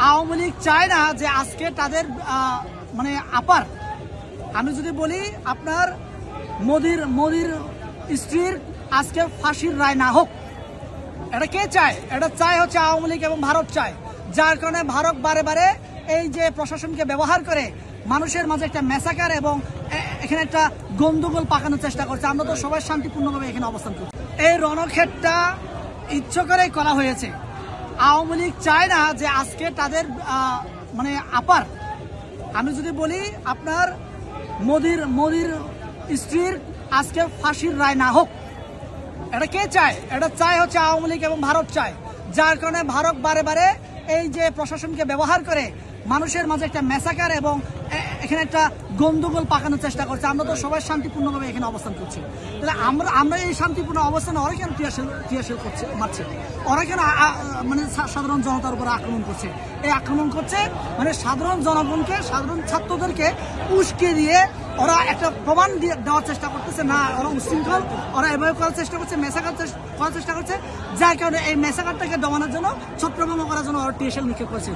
আওয়ামী লীগ চায় না যে আজকে তাদের মানে আপার আমি যদি বলি আপনার মোদির স্ত্রীর আজকে ফাঁসির রায় না হোক। এটা কে চায়? এটা চায় হচ্ছে আওয়ামী লীগ এবং ভারত চায়। যার কারণে ভারত বারে বারে এই যে প্রশাসনকে ব্যবহার করে মানুষের মাঝে একটা মেসাকার এবং এখানে একটা গন্ডগোল পাকানোর চেষ্টা করছে। আমরা তো সবাই শান্তিপূর্ণভাবে এখানে অবস্থান করছি। এই রণক্ষেত্রটা ইচ্ছে করেই করা হয়েছে। আওয়ামী লীগ চায় না যে আজকে তাদের মানে আপার আমি যদি বলি আপনার মোদির স্ত্রীর আজকে ফাঁসির রায় না হোক। এটা কে চায়? এটা চায় হচ্ছে আওয়ামী লীগ এবং ভারত চায়। যার কারণে ভারত বারে বারে এই যে প্রশাসনকে ব্যবহার করে মানুষের মাঝে একটা মেসাকার এবং এখানে একটা গন্ডগোল পাকানোর চেষ্টা করছে। আমরা তো সবাই শান্তিপূর্ণভাবে এখানে অবস্থান করছি। তাহলে আমরা এই শান্তিপূর্ণ অবস্থানে ওরা কেন টিয়াশিল করছে, মারছে? ওরা কেন মানে সাধারণ জনতার উপর আক্রমণ করছে? এই আক্রমণ করছে মানে সাধারণ জনগণকে, সাধারণ ছাত্রদেরকে উস্কে দিয়ে ওরা একটা প্রমাণ দেওয়ার চেষ্টা করতেছে না ওরা উশৃঙ্খল, ওরা এভাবে করার চেষ্টা করছে, মেসাকার করার চেষ্টা করছে। যার কারণে এই মেসাকারটাকে দমানোর জন্য, ছত্রভঙ্গ করার জন্য ওরা টিয়াশিল নিক্ষেপ করছে।